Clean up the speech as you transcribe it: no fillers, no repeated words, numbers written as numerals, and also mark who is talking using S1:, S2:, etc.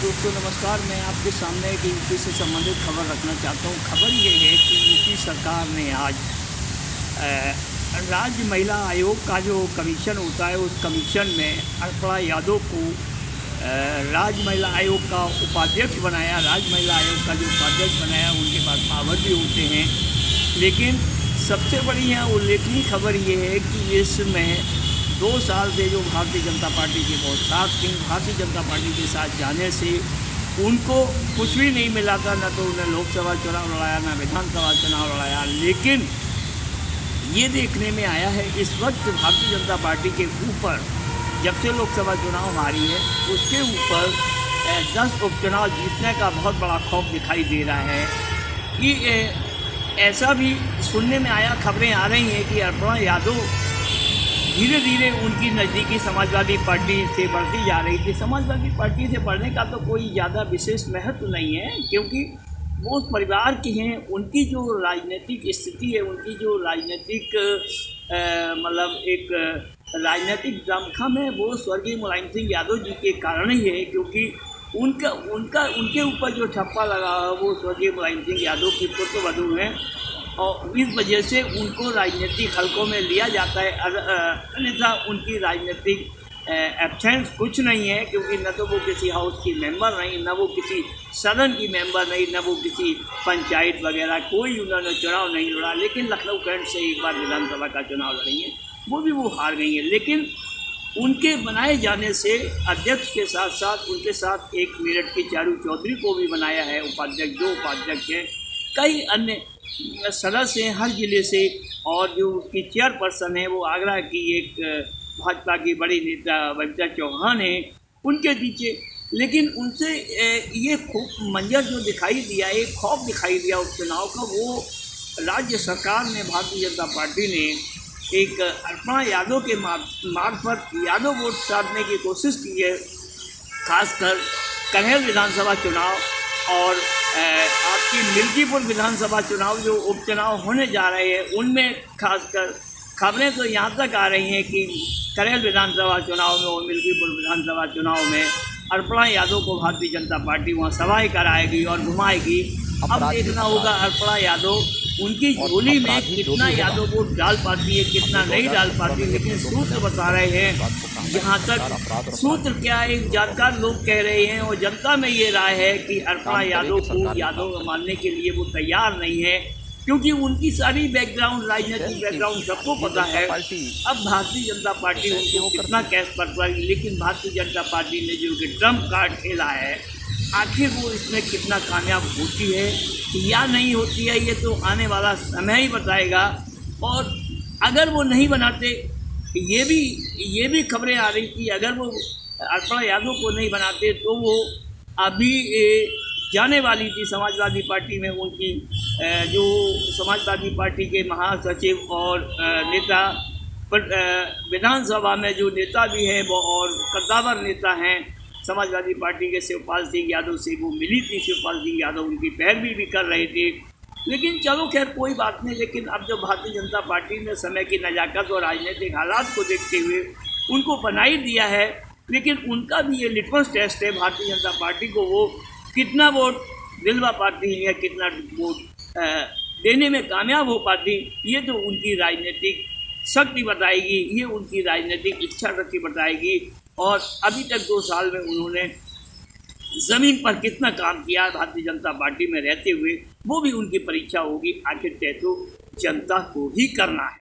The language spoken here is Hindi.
S1: दोस्तों नमस्कार। मैं आपके सामने एक यूपी से संबंधित खबर रखना चाहता हूँ। खबर ये है कि यूपी सरकार ने आज राज्य महिला आयोग का जो कमीशन होता है उस कमीशन में अर्पणा यादव को राज्य महिला आयोग का उपाध्यक्ष बनाया। राज्य महिला आयोग का जो उपाध्यक्ष बनाया उनके पास पावर भी होते हैं, लेकिन सबसे बड़ी यहाँ उल्लेखनीय खबर ये है कि इसमें 2 साल से जो भारतीय जनता पार्टी के बहुत साथ थी, भारतीय जनता पार्टी के साथ जाने से उनको कुछ भी नहीं मिला था। न तो उन्हें लोकसभा चुनाव लड़ाया, न विधानसभा चुनाव लड़ाया। लेकिन ये देखने में आया है इस वक्त भारतीय जनता पार्टी के ऊपर, जब से लोकसभा चुनाव हारी है उसके ऊपर 10 उपचुनाव जीतने का बहुत बड़ा खौफ दिखाई दे रहा है। कि ऐसा भी सुनने में आया, खबरें आ रही हैं कि अर्पणा यादव धीरे धीरे उनकी नज़दीकी समाजवादी पार्टी से बढ़ती जा रही थी। समाजवादी पार्टी से बढ़ने का तो कोई ज़्यादा विशेष महत्व नहीं है, क्योंकि वो उस परिवार की हैं। उनकी जो राजनीतिक स्थिति है, उनकी जो राजनीतिक मतलब एक राजनीतिक दमखम है, वो स्वर्गीय मुलायम सिंह यादव जी के कारण ही है। क्योंकि उनके ऊपर जो ठप्पा लगा वो स्वर्गीय मुलायम सिंह यादव की पुत्रवधू हैं, और इस वजह से उनको राजनीतिक हलकों में लिया जाता है। अन्यथा उनकी राजनीतिक एब्सेंस कुछ नहीं है, क्योंकि न तो वो किसी हाउस की मेंबर नहीं, न वो किसी सदन की मेंबर नहीं, न वो किसी पंचायत वगैरह कोई उन्होंने चुनाव नहीं लड़ा। लेकिन लखनऊ कैंट से एक बार विधानसभा का चुनाव लड़ी हैं, वो भी वो हार गई हैं। लेकिन उनके बनाए जाने से अध्यक्ष के साथ साथ उनके साथ एक मेरठ के चारू चौधरी को भी बनाया है उपाध्यक्ष। जो उपाध्यक्ष हैं, कई अन्य सदस्य हैं हर ज़िले से, और जो उसकी चेयरपर्सन है वो आगरा की एक भाजपा की बड़ी नेता बबीता चौहान है, उनके पीछे। लेकिन उनसे ये खूब मंजर जो दिखाई दिया, एक खौफ दिखाई दिया उपचुनाव का, वो राज्य सरकार ने, भारतीय जनता पार्टी ने एक अर्पणा यादव के मार्फत यादव वोट साधने की कोशिश की है। खासकर कन्हेल विधानसभा चुनाव और आपकी मिल्कीपुर विधानसभा चुनाव जो उपचुनाव होने जा रहे हैं, उनमें खासकर खबरें तो यहाँ तक आ रही हैं कि कन्हेल विधानसभा चुनाव में और मिल्कीपुर विधानसभा चुनाव में अर्पणा यादव को भारतीय जनता पार्टी वहाँ सभाएं कराएगी और घुमाएगी। अब देखना होगा अर्पणा यादव उनकी झोली में कितना यादव वोट डाल पाती है, कितना नहीं डाल पाती है। लेकिन सूत्र बता रहे हैं, जहाँ तक सूत्र क्या है, जानकार लोग कह रहे हैं और जनता में ये राय है कि अर्पणा यादव को यादव मानने के लिए वो तैयार नहीं है, क्योंकि उनकी सारी बैकग्राउंड, राजनीतिक बैकग्राउंड सबको पता है। अब भारतीय जनता पार्टी उनको कितना कैश पकड़ाएगी, लेकिन भारतीय जनता पार्टी ने जो कि ट्रम्प कार्ड खेला है, आखिर वो इसमें कितना कामयाब होती है या नहीं होती है, ये तो आने वाला समय ही बताएगा। और अगर वो नहीं बनाते, ये भी खबरें आ रही थी, अगर वो अर्पणा यादव को नहीं बनाते तो वो अभी जाने वाली थी समाजवादी पार्टी में। उनकी जो समाजवादी पार्टी के महासचिव और नेता, विधानसभा में जो नेता भी हैं वो और कद्दावर नेता हैं समाजवादी पार्टी के, शिवपाल सिंह यादव से वो मिली थी। शिवपाल सिंह यादव उनकी पैरवी भी कर रहे थे। लेकिन चलो खैर कोई बात नहीं। लेकिन अब जो भारतीय जनता पार्टी ने समय की नज़ाकत और राजनीतिक हालात को देखते हुए उनको बना ही दिया है, लेकिन उनका भी ये लिटमस टेस्ट है भारतीय जनता पार्टी को, वो कितना वोट दिलवा पाती है या कितना वोट देने में कामयाब हो पाती, ये तो उनकी राजनीतिक शक्ति बताएगी, ये उनकी राजनीतिक इच्छा शक्ति बताएगी। और अभी तक 2 साल में उन्होंने ज़मीन पर कितना काम किया भारतीय जनता पार्टी में रहते हुए, वो भी उनकी परीक्षा होगी। आखिर तय तो जनता को ही करना है।